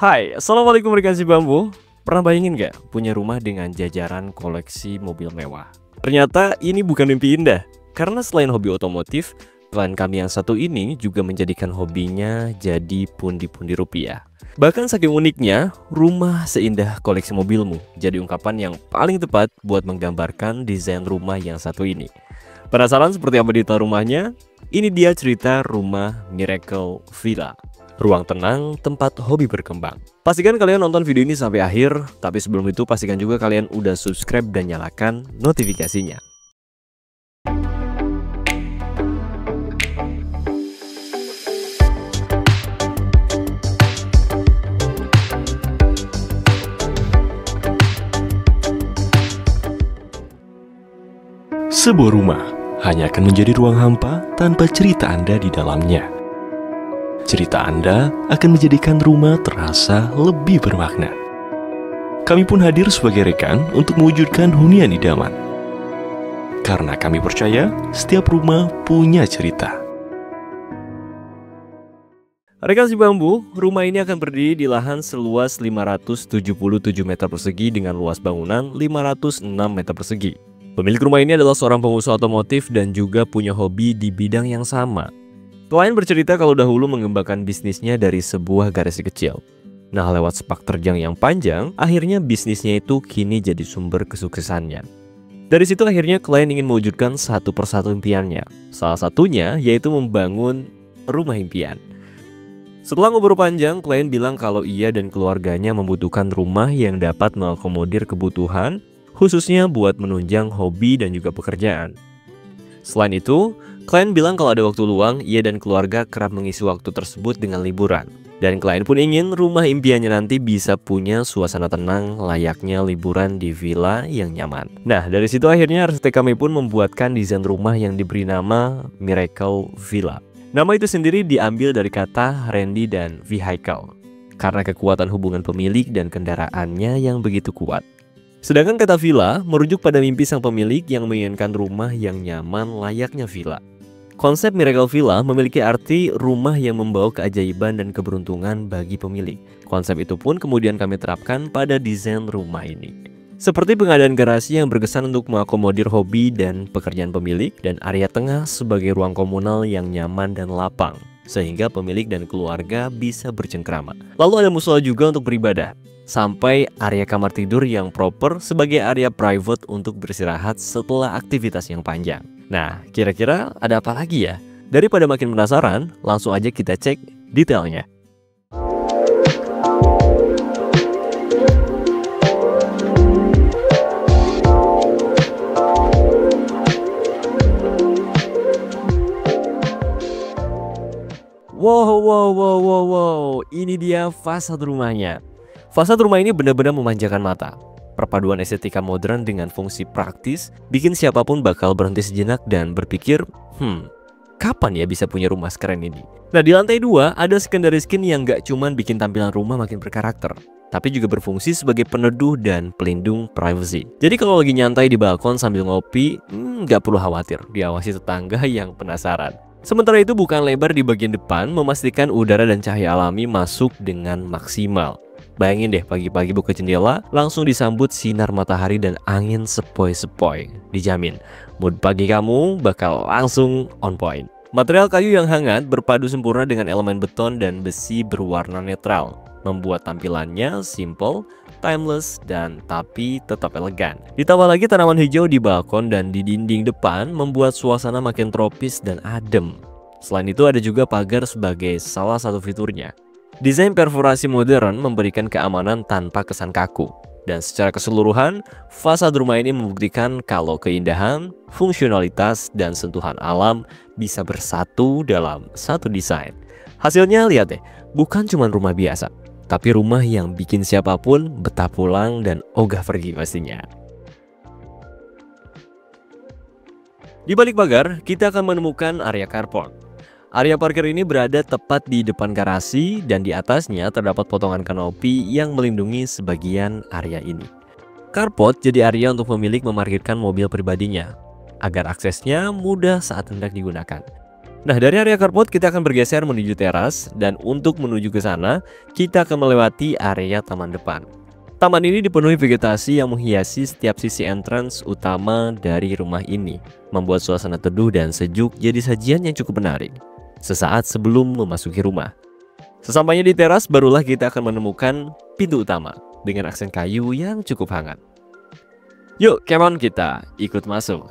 Hai, Assalamualaikum rekan si bambu. Pernah bayangin gak punya rumah dengan jajaran koleksi mobil mewah? Ternyata ini bukan mimpi indah. Karena selain hobi otomotif, klien kami yang satu ini juga menjadikan hobinya jadi pundi-pundi rupiah. Bahkan saking uniknya, rumah seindah koleksi mobilmu jadi ungkapan yang paling tepat buat menggambarkan desain rumah yang satu ini. Penasaran seperti apa detail rumahnya? Ini dia cerita rumah Miracle Villa. Ruang tenang, tempat hobi berkembang. Pastikan kalian nonton video ini sampai akhir, tapi sebelum itu pastikan juga kalian udah subscribe dan nyalakan notifikasinya. Sebuah rumah hanya akan menjadi ruang hampa tanpa cerita Anda di dalamnya. Cerita Anda akan menjadikan rumah terasa lebih bermakna. Kami pun hadir sebagai rekan untuk mewujudkan hunian idaman. Karena kami percaya setiap rumah punya cerita. Rekan si bambu, rumah ini akan berdiri di lahan seluas 577 meter persegi dengan luas bangunan 506 meter persegi. Pemilik rumah ini adalah seorang pengusaha otomotif dan juga punya hobi di bidang yang sama. Klien bercerita kalau dahulu mengembangkan bisnisnya dari sebuah garasi kecil. Nah, lewat sepak terjang yang panjang, akhirnya bisnisnya itu kini jadi sumber kesuksesannya. Dari situ akhirnya klien ingin mewujudkan satu persatu impiannya. Salah satunya yaitu membangun rumah impian. Setelah ngobrol panjang, klien bilang kalau ia dan keluarganya membutuhkan rumah yang dapat mengakomodir kebutuhan, khususnya buat menunjang hobi dan juga pekerjaan. Selain itu, klien bilang kalau ada waktu luang, ia dan keluarga kerap mengisi waktu tersebut dengan liburan. Dan klien pun ingin rumah impiannya nanti bisa punya suasana tenang layaknya liburan di villa yang nyaman. Nah, dari situ akhirnya arsitek kami pun membuatkan desain rumah yang diberi nama Miracle Villa. Nama itu sendiri diambil dari kata Randy dan vehicle, karena kekuatan hubungan pemilik dan kendaraannya yang begitu kuat. Sedangkan kata villa merujuk pada mimpi sang pemilik yang menginginkan rumah yang nyaman layaknya villa. Konsep Miracle Villa memiliki arti rumah yang membawa keajaiban dan keberuntungan bagi pemilik. Konsep itu pun kemudian kami terapkan pada desain rumah ini. Seperti pengadaan garasi yang berkesan untuk mengakomodir hobi dan pekerjaan pemilik, dan area tengah sebagai ruang komunal yang nyaman dan lapang, sehingga pemilik dan keluarga bisa bercengkrama. Lalu ada musola juga untuk beribadah, sampai area kamar tidur yang proper sebagai area private untuk beristirahat setelah aktivitas yang panjang. Nah, kira-kira ada apa lagi ya? Daripada makin penasaran, langsung aja kita cek detailnya. Wow, ini dia fasad rumahnya. Fasad rumah ini benar-benar memanjakan mata. Perpaduan estetika modern dengan fungsi praktis bikin siapapun bakal berhenti sejenak dan berpikir, kapan ya bisa punya rumah sekeren ini? Nah, di lantai 2 ada secondary skin yang gak cuman bikin tampilan rumah makin berkarakter, tapi juga berfungsi sebagai peneduh dan pelindung privacy. Jadi kalau lagi nyantai di balkon sambil ngopi, gak perlu khawatir diawasi tetangga yang penasaran. Sementara itu bukan lebar di bagian depan memastikan udara dan cahaya alami masuk dengan maksimal. Bayangin deh pagi-pagi buka jendela, langsung disambut sinar matahari dan angin sepoi-sepoi. Dijamin, mood pagi kamu bakal langsung on point. Material kayu yang hangat berpadu sempurna dengan elemen beton dan besi berwarna netral, membuat tampilannya simple, timeless, dan tapi tetap elegan. Ditambah lagi tanaman hijau di balkon dan di dinding depan membuat suasana makin tropis dan adem. Selain itu ada juga pagar sebagai salah satu fiturnya. Desain perforasi modern memberikan keamanan tanpa kesan kaku. Dan secara keseluruhan, fasad rumah ini membuktikan kalau keindahan, fungsionalitas, dan sentuhan alam bisa bersatu dalam satu desain. Hasilnya lihat deh, bukan cuma rumah biasa, tapi rumah yang bikin siapapun betah pulang dan ogah pergi pastinya. Di balik pagar, kita akan menemukan area carport. Area parkir ini berada tepat di depan garasi dan di atasnya terdapat potongan kanopi yang melindungi sebagian area ini. Carport jadi area untuk pemilik memarkirkan mobil pribadinya, agar aksesnya mudah saat hendak digunakan. Nah, dari area carport kita akan bergeser menuju teras, dan untuk menuju ke sana, kita akan melewati area taman depan. Taman ini dipenuhi vegetasi yang menghiasi setiap sisi entrance utama dari rumah ini, membuat suasana teduh dan sejuk jadi sajian yang cukup menarik sesaat sebelum memasuki rumah. Sesampainya di teras, barulah kita akan menemukan pintu utama dengan aksen kayu yang cukup hangat. Yuk, come on, kita ikut masuk.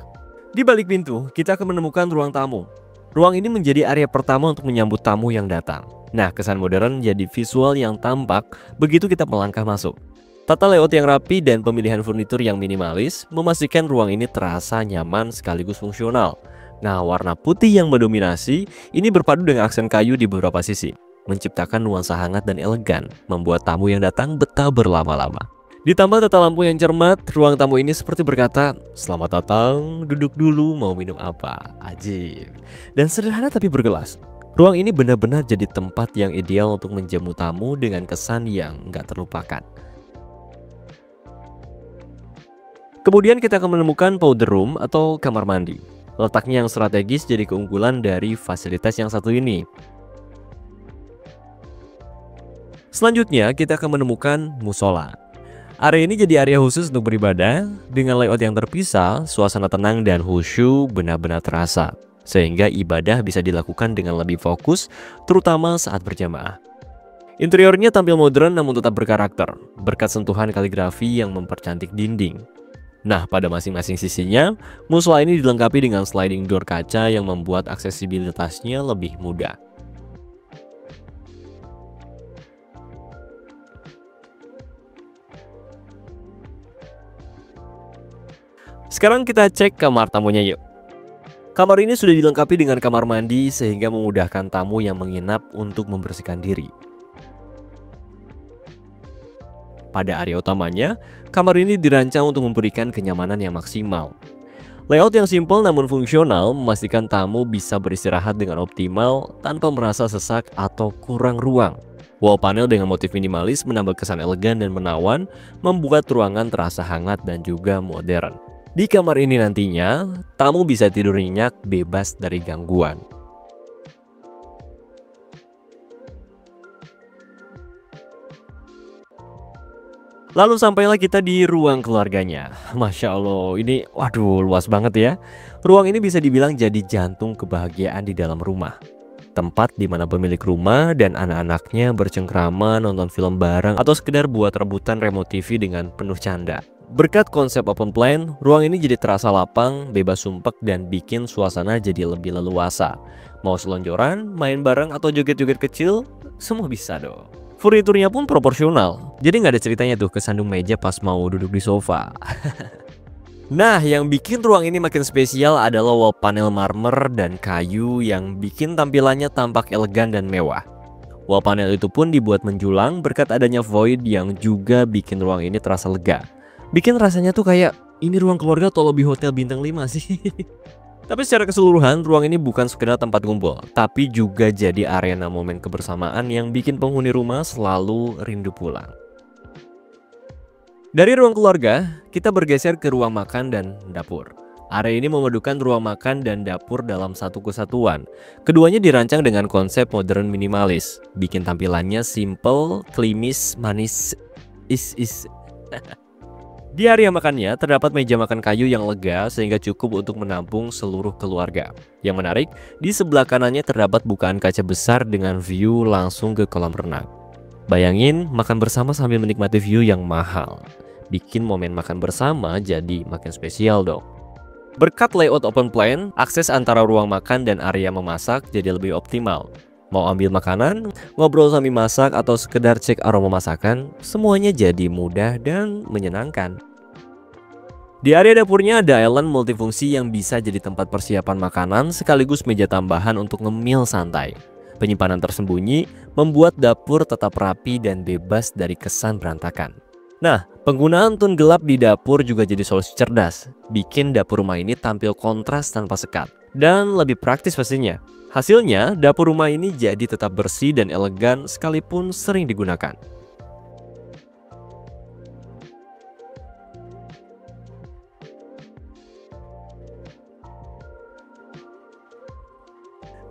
Di balik pintu, kita akan menemukan ruang tamu. Ruang ini menjadi area pertama untuk menyambut tamu yang datang. Nah, kesan modern jadi visual yang tampak begitu kita melangkah masuk. Tata layout yang rapi dan pemilihan furnitur yang minimalis memastikan ruang ini terasa nyaman sekaligus fungsional. Nah, warna putih yang mendominasi ini berpadu dengan aksen kayu di beberapa sisi, menciptakan nuansa hangat dan elegan, membuat tamu yang datang betah berlama-lama. Ditambah tata lampu yang cermat, ruang tamu ini seperti berkata, "Selamat datang, duduk dulu, mau minum apa?" Ajib. Dan sederhana tapi bergelas. Ruang ini benar-benar jadi tempat yang ideal untuk menjamu tamu dengan kesan yang nggak terlupakan. Kemudian kita akan menemukan powder room atau kamar mandi. Letaknya yang strategis jadi keunggulan dari fasilitas yang satu ini. Selanjutnya kita akan menemukan musola. Area ini jadi area khusus untuk beribadah. Dengan layout yang terpisah, suasana tenang dan khusyuk benar-benar terasa, sehingga ibadah bisa dilakukan dengan lebih fokus, terutama saat berjamaah. Interiornya tampil modern namun tetap berkarakter, berkat sentuhan kaligrafi yang mempercantik dinding. Nah, pada masing-masing sisinya, musola ini dilengkapi dengan sliding door kaca yang membuat aksesibilitasnya lebih mudah. Sekarang kita cek kamar tamunya yuk. Kamar ini sudah dilengkapi dengan kamar mandi sehingga memudahkan tamu yang menginap untuk membersihkan diri. Pada area utamanya, kamar ini dirancang untuk memberikan kenyamanan yang maksimal. Layout yang simpel namun fungsional memastikan tamu bisa beristirahat dengan optimal tanpa merasa sesak atau kurang ruang. Wall panel dengan motif minimalis menambah kesan elegan dan menawan, membuat ruangan terasa hangat dan juga modern. Di kamar ini nantinya, tamu bisa tidur nyenyak bebas dari gangguan. Lalu sampailah kita di ruang keluarganya. Masya Allah, ini waduh luas banget ya. Ruang ini bisa dibilang jadi jantung kebahagiaan di dalam rumah. Tempat di mana pemilik rumah dan anak-anaknya bercengkrama, nonton film bareng, atau sekedar buat rebutan remote TV dengan penuh canda. Berkat konsep open plan, ruang ini jadi terasa lapang, bebas sumpek, dan bikin suasana jadi lebih leluasa. Mau selonjoran, main bareng, atau joget-joget kecil, semua bisa dong. Furniturnya pun proporsional, jadi nggak ada ceritanya tuh kesandung meja pas mau duduk di sofa. Nah, yang bikin ruang ini makin spesial adalah wall panel marmer dan kayu yang bikin tampilannya tampak elegan dan mewah. Wall panel itu pun dibuat menjulang berkat adanya void yang juga bikin ruang ini terasa lega. Bikin rasanya tuh kayak ini ruang keluarga atau lobby hotel bintang 5 sih. Tapi secara keseluruhan, ruang ini bukan sekedar tempat kumpul, tapi juga jadi arena momen kebersamaan yang bikin penghuni rumah selalu rindu pulang. Dari ruang keluarga, kita bergeser ke ruang makan dan dapur. Area ini memadukan ruang makan dan dapur dalam satu kesatuan. Keduanya dirancang dengan konsep modern minimalis, bikin tampilannya simple, klimis, manis, is. Di area makannya terdapat meja makan kayu yang lega sehingga cukup untuk menampung seluruh keluarga. Yang menarik, di sebelah kanannya terdapat bukaan kaca besar dengan view langsung ke kolam renang. Bayangin makan bersama sambil menikmati view yang mahal. Bikin momen makan bersama jadi makin spesial dong. Berkat layout open plan, akses antara ruang makan dan area memasak jadi lebih optimal. Mau ambil makanan, ngobrol sambil masak, atau sekedar cek aroma masakan, semuanya jadi mudah dan menyenangkan. Di area dapurnya ada island multifungsi yang bisa jadi tempat persiapan makanan sekaligus meja tambahan untuk ngemil santai. Penyimpanan tersembunyi membuat dapur tetap rapi dan bebas dari kesan berantakan. Nah, penggunaan tone gelap di dapur juga jadi solusi cerdas, bikin dapur rumah ini tampil kontras tanpa sekat, dan lebih praktis pastinya. Hasilnya, dapur rumah ini jadi tetap bersih dan elegan sekalipun sering digunakan.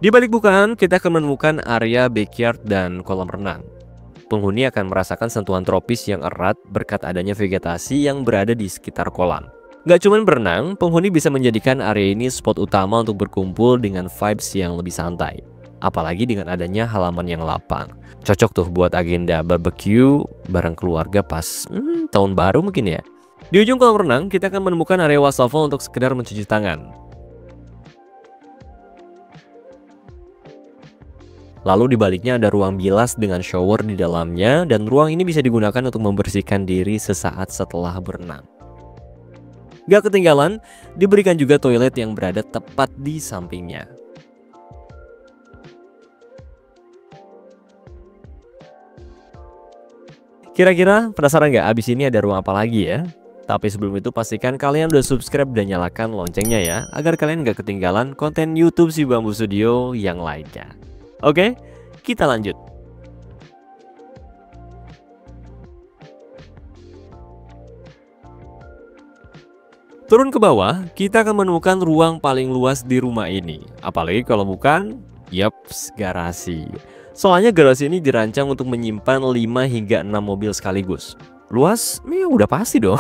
Di balik bukaan, kita akan menemukan area backyard dan kolam renang. Penghuni akan merasakan sentuhan tropis yang erat berkat adanya vegetasi yang berada di sekitar kolam. Gak cuma berenang, penghuni bisa menjadikan area ini spot utama untuk berkumpul dengan vibes yang lebih santai. Apalagi dengan adanya halaman yang lapang. Cocok tuh buat agenda barbecue bareng keluarga pas tahun baru mungkin ya. Di ujung kolam renang, kita akan menemukan area wastafel untuk sekedar mencuci tangan. Lalu di baliknya ada ruang bilas dengan shower di dalamnya, dan ruang ini bisa digunakan untuk membersihkan diri sesaat setelah berenang. Gak ketinggalan, diberikan juga toilet yang berada tepat di sampingnya. Kira-kira penasaran gak abis ini ada ruang apa lagi ya? Tapi sebelum itu pastikan kalian udah subscribe dan nyalakan loncengnya ya, agar kalian gak ketinggalan konten YouTube Si Bambu Studio yang lainnya. Oke, kita lanjut. Turun ke bawah, kita akan menemukan ruang paling luas di rumah ini. Apalagi kalau bukan, yaps, garasi. Soalnya garasi ini dirancang untuk menyimpan 5 hingga 6 mobil sekaligus. Luas? Ya udah pasti dong.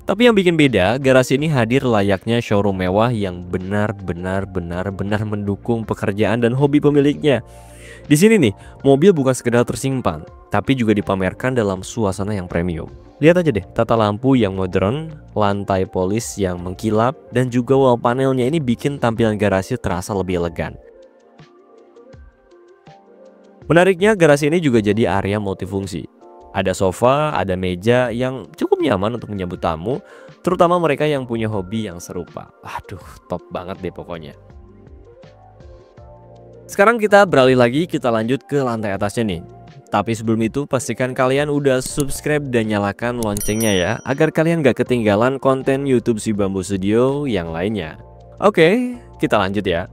Tapi yang bikin beda, garasi ini hadir layaknya showroom mewah yang benar-benar mendukung pekerjaan dan hobi pemiliknya. Di sini nih, mobil bukan sekedar tersimpan, tapi juga dipamerkan dalam suasana yang premium. Lihat aja deh, tata lampu yang modern, lantai polis yang mengkilap, dan juga wall panelnya ini bikin tampilan garasi terasa lebih elegan. Menariknya, garasi ini juga jadi area multifungsi. Ada sofa, ada meja yang cukup nyaman untuk menyambut tamu, terutama mereka yang punya hobi yang serupa. Aduh, top banget deh pokoknya. Sekarang kita beralih lagi, kita lanjut ke lantai atasnya nih. Tapi sebelum itu pastikan kalian udah subscribe dan nyalakan loncengnya ya, agar kalian gak ketinggalan konten YouTube Si Bambu Studio yang lainnya. Oke, kita lanjut ya.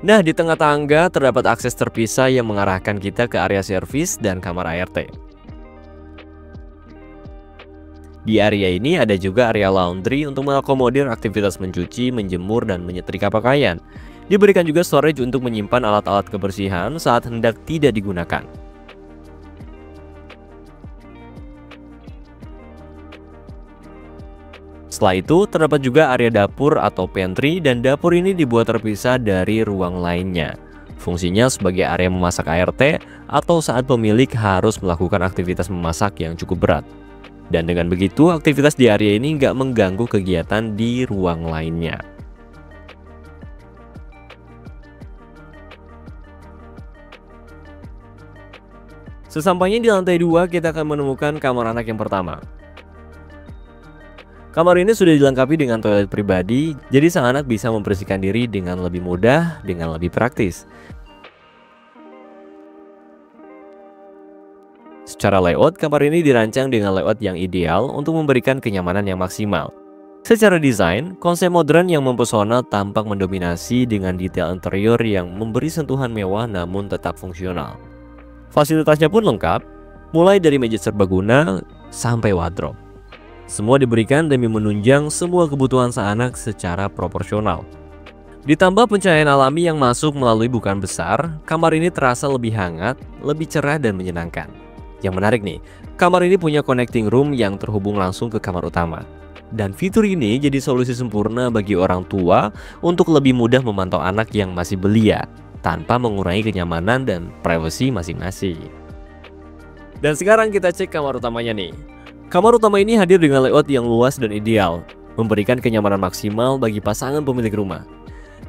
Nah, di tengah tangga terdapat akses terpisah yang mengarahkan kita ke area servis dan kamar ART. Di area ini ada juga area laundry untuk mengakomodir aktivitas mencuci, menjemur, dan menyetrika pakaian. Diberikan juga storage untuk menyimpan alat-alat kebersihan saat hendak tidak digunakan. Setelah itu, terdapat juga area dapur atau pantry, dan dapur ini dibuat terpisah dari ruang lainnya. Fungsinya sebagai area memasak ART atau saat pemilik harus melakukan aktivitas memasak yang cukup berat. Dan dengan begitu, aktivitas di area ini nggak mengganggu kegiatan di ruang lainnya. Sesampainya di lantai 2, kita akan menemukan kamar anak yang pertama. Kamar ini sudah dilengkapi dengan toilet pribadi, jadi sang anak bisa membersihkan diri dengan lebih mudah, dengan lebih praktis. Secara layout, kamar ini dirancang dengan layout yang ideal untuk memberikan kenyamanan yang maksimal. Secara desain, konsep modern yang mempesona tampak mendominasi dengan detail interior yang memberi sentuhan mewah namun tetap fungsional. Fasilitasnya pun lengkap, mulai dari meja serbaguna sampai wardrobe. Semua diberikan demi menunjang semua kebutuhan sang anak secara proporsional. Ditambah pencahayaan alami yang masuk melalui bukaan besar, kamar ini terasa lebih hangat, lebih cerah dan menyenangkan. Yang menarik nih, kamar ini punya connecting room yang terhubung langsung ke kamar utama. Dan fitur ini jadi solusi sempurna bagi orang tua untuk lebih mudah memantau anak yang masih belia, tanpa mengurangi kenyamanan dan privasi masing-masing. Dan sekarang kita cek kamar utamanya nih. Kamar utama ini hadir dengan layout yang luas dan ideal, memberikan kenyamanan maksimal bagi pasangan pemilik rumah.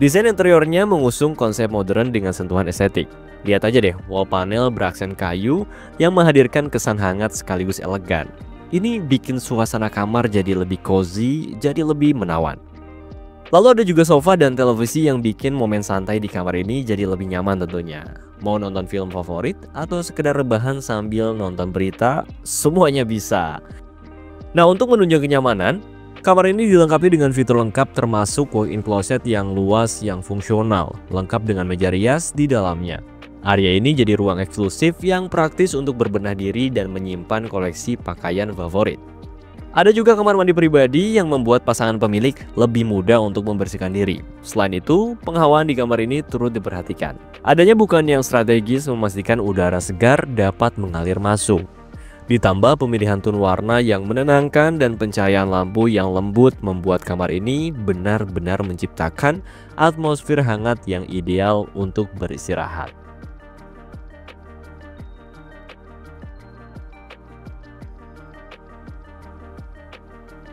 Desain interiornya mengusung konsep modern dengan sentuhan estetik. Lihat aja deh, wall panel beraksen kayu yang menghadirkan kesan hangat sekaligus elegan. Ini bikin suasana kamar jadi lebih cozy, jadi lebih menawan. Lalu ada juga sofa dan televisi yang bikin momen santai di kamar ini jadi lebih nyaman tentunya. Mau nonton film favorit atau sekedar rebahan sambil nonton berita, semuanya bisa. Nah, untuk menunjang kenyamanan, Kamar ini dilengkapi dengan fitur lengkap termasuk walk-in closet yang luas yang fungsional, lengkap dengan meja rias di dalamnya. Area ini jadi ruang eksklusif yang praktis untuk berbenah diri dan menyimpan koleksi pakaian favorit. Ada juga kamar mandi pribadi yang membuat pasangan pemilik lebih mudah untuk membersihkan diri. Selain itu, penghawaan di kamar ini turut diperhatikan. Adanya bukan yang strategis memastikan udara segar dapat mengalir masuk. Ditambah pemilihan tone warna yang menenangkan dan pencahayaan lampu yang lembut membuat kamar ini benar-benar menciptakan atmosfer hangat yang ideal untuk beristirahat.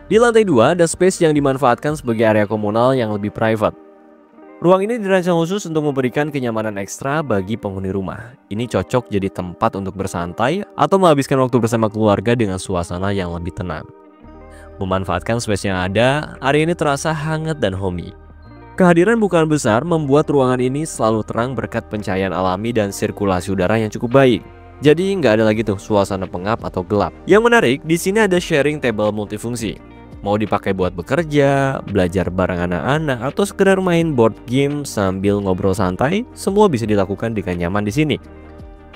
Di lantai 2 ada space yang dimanfaatkan sebagai area komunal yang lebih private. Ruang ini dirancang khusus untuk memberikan kenyamanan ekstra bagi penghuni rumah. Ini cocok jadi tempat untuk bersantai atau menghabiskan waktu bersama keluarga dengan suasana yang lebih tenang. Memanfaatkan space yang ada, area ini terasa hangat dan homey. Kehadiran bukaan besar membuat ruangan ini selalu terang berkat pencahayaan alami dan sirkulasi udara yang cukup baik. Jadi nggak ada lagi tuh suasana pengap atau gelap. Yang menarik, di sini ada sharing table multifungsi. Mau dipakai buat bekerja, belajar bareng anak-anak, atau sekedar main board game sambil ngobrol santai, semua bisa dilakukan dengan nyaman di sini.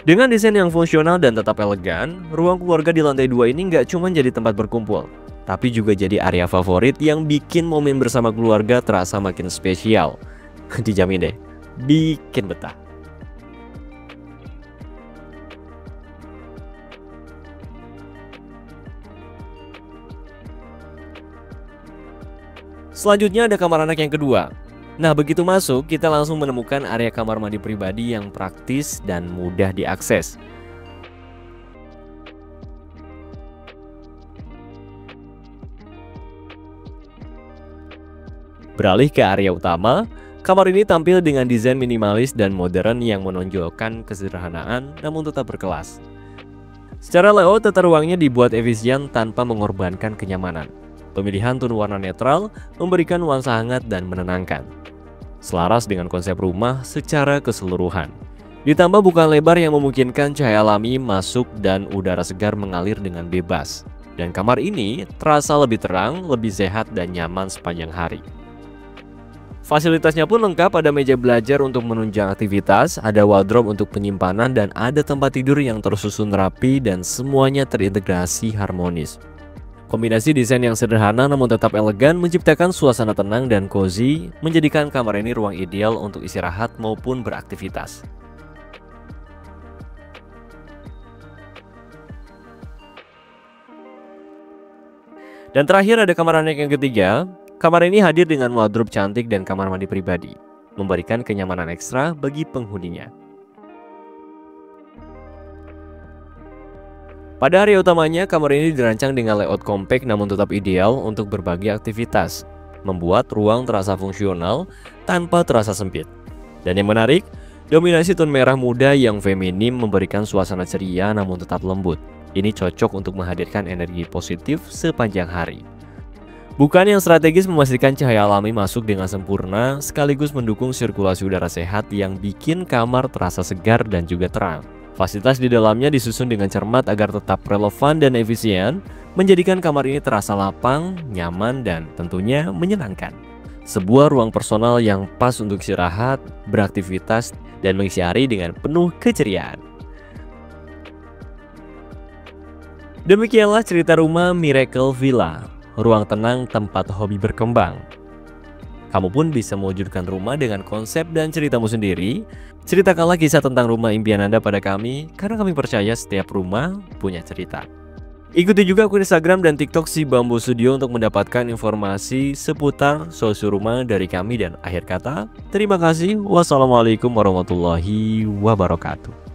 Dengan desain yang fungsional dan tetap elegan, ruang keluarga di lantai 2 ini nggak cuma jadi tempat berkumpul, tapi juga jadi area favorit yang bikin momen bersama keluarga terasa makin spesial. Dijamin deh, bikin betah. Selanjutnya ada kamar anak yang kedua. Nah, begitu masuk, kita langsung menemukan area kamar mandi pribadi yang praktis dan mudah diakses. Beralih ke area utama, kamar ini tampil dengan desain minimalis dan modern yang menonjolkan kesederhanaan namun tetap berkelas. Secara layout, tata ruangnya dibuat efisien tanpa mengorbankan kenyamanan. Pemilihan tone warna netral memberikan nuansa hangat dan menenangkan, selaras dengan konsep rumah secara keseluruhan. Ditambah bukaan lebar yang memungkinkan cahaya alami masuk dan udara segar mengalir dengan bebas. Dan kamar ini terasa lebih terang, lebih sehat dan nyaman sepanjang hari. Fasilitasnya pun lengkap, ada meja belajar untuk menunjang aktivitas, ada wardrobe untuk penyimpanan, dan ada tempat tidur yang tersusun rapi dan semuanya terintegrasi harmonis. Kombinasi desain yang sederhana namun tetap elegan menciptakan suasana tenang dan cozy, menjadikan kamar ini ruang ideal untuk istirahat maupun beraktivitas. Dan terakhir ada kamar anak yang ketiga. Kamar ini hadir dengan wardrobe cantik dan kamar mandi pribadi, memberikan kenyamanan ekstra bagi penghuninya. Pada area utamanya, kamar ini dirancang dengan layout kompak namun tetap ideal untuk berbagai aktivitas, membuat ruang terasa fungsional tanpa terasa sempit. Dan yang menarik, dominasi tone merah muda yang feminim memberikan suasana ceria namun tetap lembut. Ini cocok untuk menghadirkan energi positif sepanjang hari. Bukan yang strategis memastikan cahaya alami masuk dengan sempurna, sekaligus mendukung sirkulasi udara sehat yang bikin kamar terasa segar dan juga terang. Fasilitas di dalamnya disusun dengan cermat agar tetap relevan dan efisien, menjadikan kamar ini terasa lapang, nyaman, dan tentunya menyenangkan. Sebuah ruang personal yang pas untuk istirahat, beraktivitas, dan mengisi hari dengan penuh keceriaan. Demikianlah cerita rumah Miracle Villa, ruang tenang tempat hobi berkembang. Kamu pun bisa mewujudkan rumah dengan konsep dan ceritamu sendiri. Ceritakanlah kisah tentang rumah impian Anda pada kami, karena kami percaya setiap rumah punya cerita. Ikuti juga akun Instagram dan TikTok si Bambu Studio untuk mendapatkan informasi seputar solusi rumah dari kami. Dan akhir kata, terima kasih. Wassalamualaikum warahmatullahi wabarakatuh.